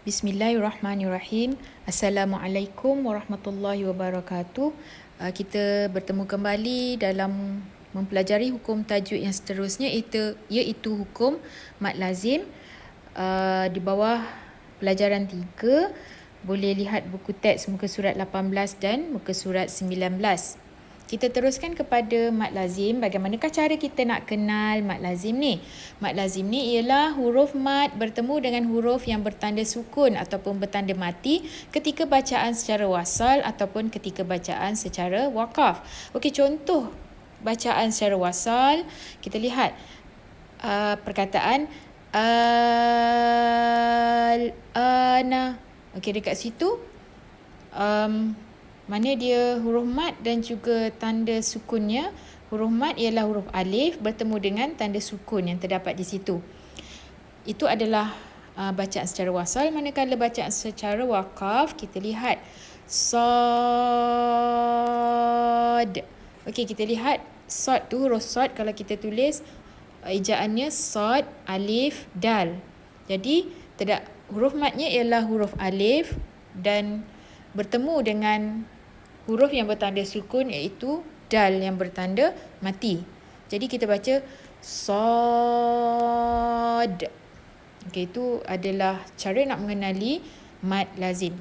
Bismillahirrahmanirrahim. Assalamualaikum warahmatullahi wabarakatuh. Kita bertemu kembali dalam mempelajari hukum tajwid yang seterusnya, iaitu hukum mad lazim. Di bawah pelajaran 3 boleh lihat buku teks muka surat 18 dan muka surat 19. Kita teruskan kepada mad lazim. Bagaimanakah cara kita nak kenal mad lazim ni? Mad lazim ni ialah huruf mad bertemu dengan huruf yang bertanda sukun ataupun bertanda mati ketika bacaan secara wasal ataupun ketika bacaan secara waqaf. Okey, contoh bacaan secara wasal, kita lihat perkataan al-ana. Okey, dekat situ mana dia huruf mad dan juga tanda sukunnya. Huruf mad ialah huruf alif bertemu dengan tanda sukun yang terdapat di situ. Itu adalah bacaan secara wasal. Manakala bacaan secara waqaf, kita lihat sad. Okey, kita lihat sad tu, huruf sad kalau kita tulis ejaannya sad, alif, dal. Jadi huruf madnya ialah huruf alif dan bertemu dengan huruf yang bertanda sukun iaitu dal yang bertanda mati. Jadi kita baca sad. Okey, itu adalah cara nak mengenali mad lazim.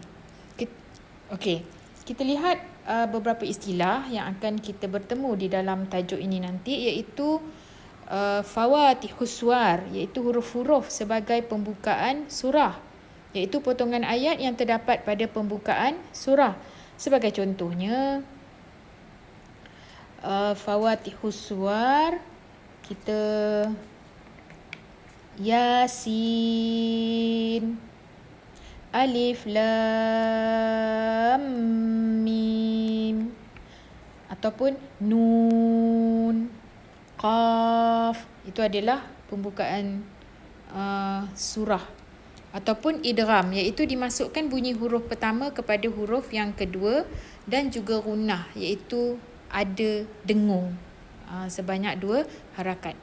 Okey, kita lihat beberapa istilah yang akan kita bertemu di dalam tajuk ini nanti, iaitu fawatihus suwar, iaitu huruf-huruf sebagai pembukaan surah, iaitu potongan ayat yang terdapat pada pembukaan surah. Sebagai contohnya, fawatihus suwar, kita Yasin, Alif Lam Mim, ataupun Nun, Qaf. Itu adalah pembukaan surah. Ataupun idgham, iaitu dimasukkan bunyi huruf pertama kepada huruf yang kedua, dan juga gunnah, iaitu ada dengung sebanyak 2 harakat.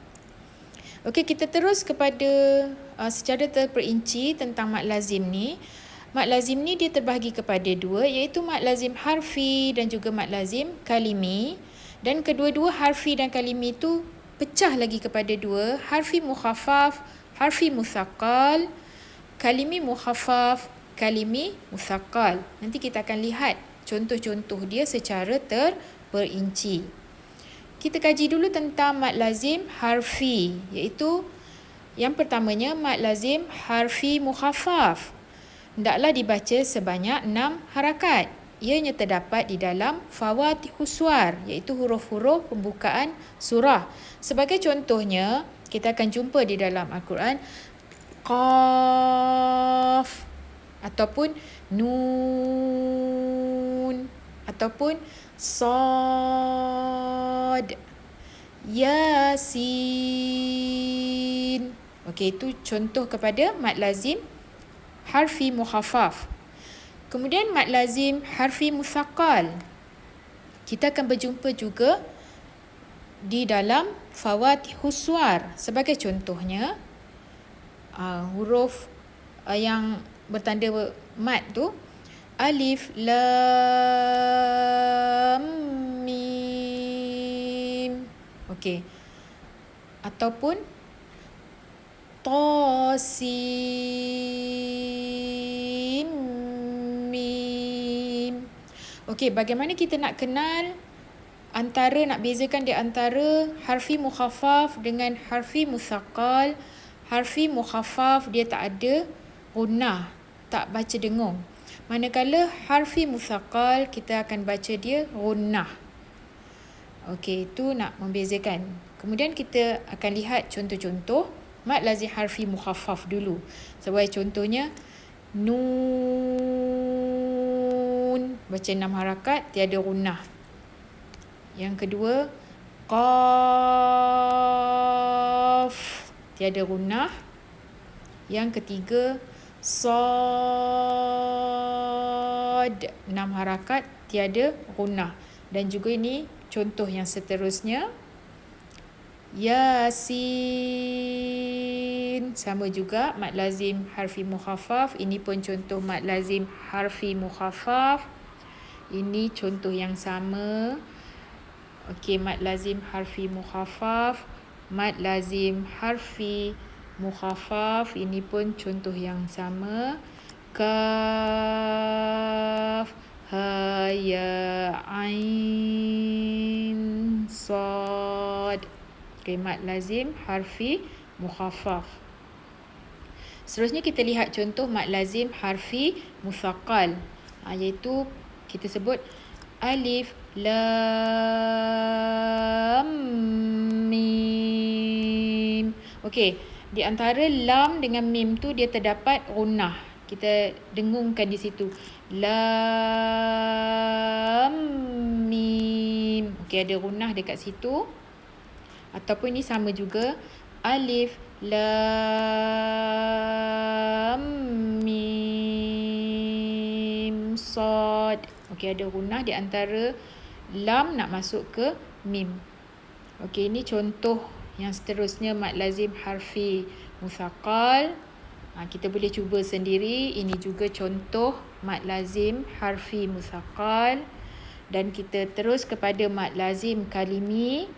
Okey, kita terus kepada secara terperinci tentang mad lazim ni. Mad lazim ni dia terbahagi kepada 2, iaitu mad lazim harfi dan juga mad lazim kalimi. Dan kedua-dua harfi dan kalimi tu pecah lagi kepada 2, harfi mukhaffaf, harfi musaqqal, kalimi mukhaffaf, kalimi musaqqal. Nanti kita akan lihat contoh-contoh dia secara terperinci. Kita kaji dulu tentang mad lazim harfi, iaitu yang pertamanya mad lazim harfi mukhaffaf. Hendaklah dibaca sebanyak 6 harakat. Ianya terdapat di dalam fawatihus suwar, iaitu huruf-huruf pembukaan surah. Sebagai contohnya, kita akan jumpa di dalam Al-Quran Qaf, ataupun Nun, ataupun Sad, Yasin. Okey, itu contoh kepada mad lazim harfi mukhaffaf. Kemudian mad lazim harfi musaqqal, kita akan berjumpa juga di dalam fawatihus suwar. Sebagai contohnya, huruf yang bertanda mad tu, Alif Lam Mim. Okey. Ataupun Tasin Mim. Okey, bagaimana kita nak kenal nak bezakan di antara harfi mukhaffaf dengan harfi musaqqal? Harfi mukhaffaf dia tak ada gunnah, tak baca dengung. Manakala harfi musaqqal kita akan baca dia gunnah. Okey, itu nak membezakan. Kemudian kita akan lihat contoh-contoh mad lazim harfi mukhaffaf dulu. Sebagai contohnya, Nun, baca 6 harakat, tiada gunnah. Yang kedua, Qaf, tiada gunnah. Yang ketiga, Sad, 6 harakat, tiada gunnah. Dan juga ini contoh yang seterusnya, Yasin. Sama juga mad lazim harfi mukhaffaf. Ini pun contoh mad lazim harfi mukhaffaf. Ini contoh yang sama. Okey, mad lazim harfi mukhaffaf. Mad lazim harfi mukhaffaf. Ini pun contoh yang sama. Kaf, ha, ya, ain, sad. Okay, mad lazim harfi mukhaffaf. Seterusnya kita lihat contoh mad lazim harfi musaqqal, iaitu kita sebut alif, lam, mim. Okey, di antara lam dengan mim tu dia terdapat gunnah. Kita dengungkan di situ. Lam, mim. Okey, ada gunnah dekat situ. Ataupun ini sama juga. Alif, lam, mim, sad. Okey, ada gunnah di antara lam nak masuk ke mim. Okey, ini contoh yang seterusnya mad lazim harfi musaqqal. Kita boleh cuba sendiri. Ini juga contoh mad lazim harfi musaqqal. Dan kita terus kepada mad lazim kalimi.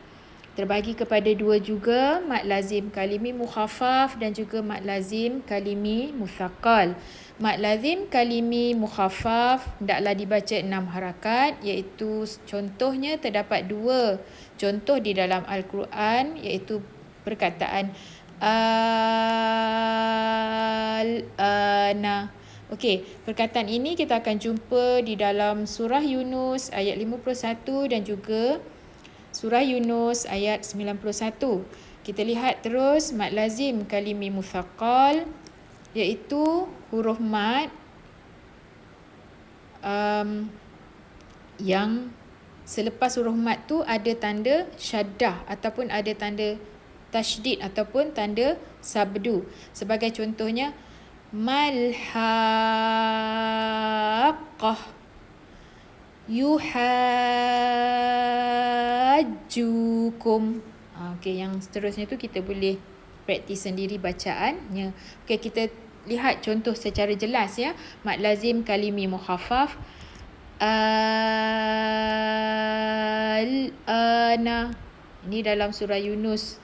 Terbagi kepada dua juga, mad lazim kalimi mukhaffaf dan juga mad lazim kalimi musaqqal. Mad lazim kalimi mukhaffaf hendaklah dibaca 6 harakat, iaitu contohnya terdapat 2 contoh di dalam Al-Quran, iaitu perkataan al-ana. Okey, perkataan ini kita akan jumpa di dalam surah Yunus ayat 51 dan juga surah Yunus ayat 91. Kita lihat terus mad lazim kalimi musaqqal, iaitu huruf mad yang selepas huruf mad tu ada tanda syaddah ataupun ada tanda tasydid ataupun tanda sabdu. Sebagai contohnya malhaqqah, yuhajjukum. Okey, yang seterusnya tu kita boleh praktis sendiri bacaannya. Okey, kita lihat contoh secara jelas ya. Mad lazim kalimi mukhaffaf. Al-ana. Ini dalam surah Yunus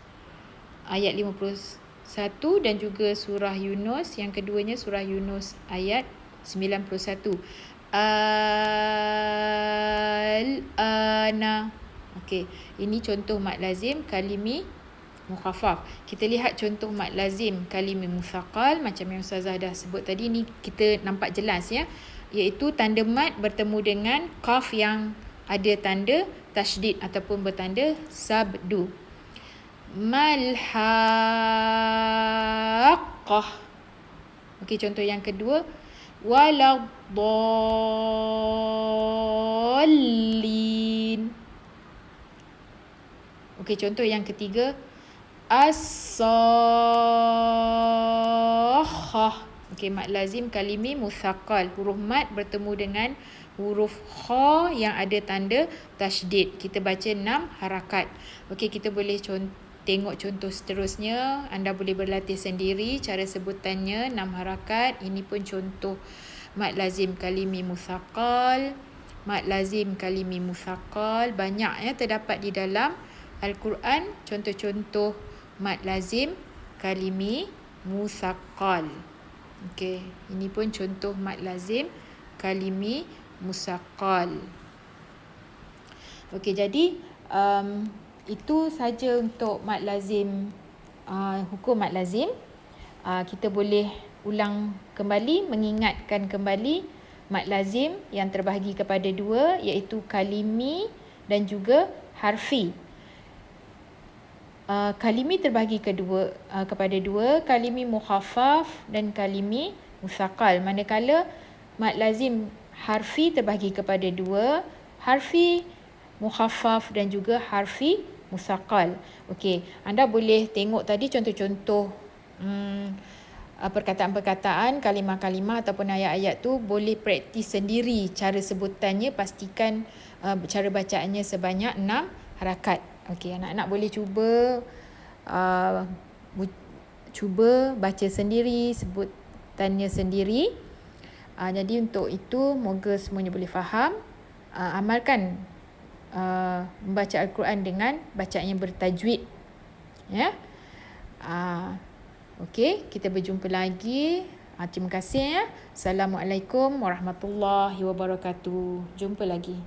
ayat 51 dan juga surah Yunus yang keduanya surah Yunus ayat 91. Al-ana. Okey, ini contoh mad lazim kalimi mukhaffaf. Kita lihat contoh mad lazim kalimi musaqqal macam yang Ustazah dah sebut tadi. Ni kita nampak jelas ya, iaitu tanda mad bertemu dengan qaf yang ada tanda tasydid ataupun bertanda sabdu. Malhaqqah. Okey, contoh yang kedua waladdallin. Okey, contoh yang ketiga as-sakhah. Okey, mad lazim kalimi musaqqal. Huruf mad bertemu dengan huruf kha yang ada tanda tasydid. Kita baca 6 harakat. Okey, kita boleh tengok contoh seterusnya. Anda boleh berlatih sendiri cara sebutannya 6 harakat. Ini pun contoh mad lazim kalimi musaqqal. Mad lazim kalimi musaqqal banyak ya terdapat di dalam Al-Quran, contoh-contoh mad lazim kalimi musaqqal. Okey, ini pun contoh mad lazim kalimi musaqqal. Okey, jadi itu saja untuk mad lazim, hukum mad lazim. Kita boleh ulang kembali, mengingatkan kembali mad lazim yang terbahagi kepada 2, iaitu kalimi dan juga harfi. Kalimi terbahagi kepada 2, kalimi mukhaffaf dan kalimi musaqqal. Manakala mad lazim harfi terbahagi kepada 2, harfi mukhaffaf dan juga harfi musaqqal. Okey, anda boleh tengok tadi contoh-contoh perkataan-perkataan, kalimah-kalimah ataupun ayat-ayat tu, boleh praktis sendiri cara sebutannya. Pastikan cara bacaannya sebanyak 6 harakat. Okey, anak-anak boleh cuba cuba baca sendiri sebutannya sendiri. Jadi untuk itu moga semuanya boleh faham. Amalkan membaca Al-Quran dengan bacaan yang bertajwid. Ya. Okey, kita berjumpa lagi. Terima kasih ya. Assalamualaikum warahmatullahi wabarakatuh. Jumpa lagi.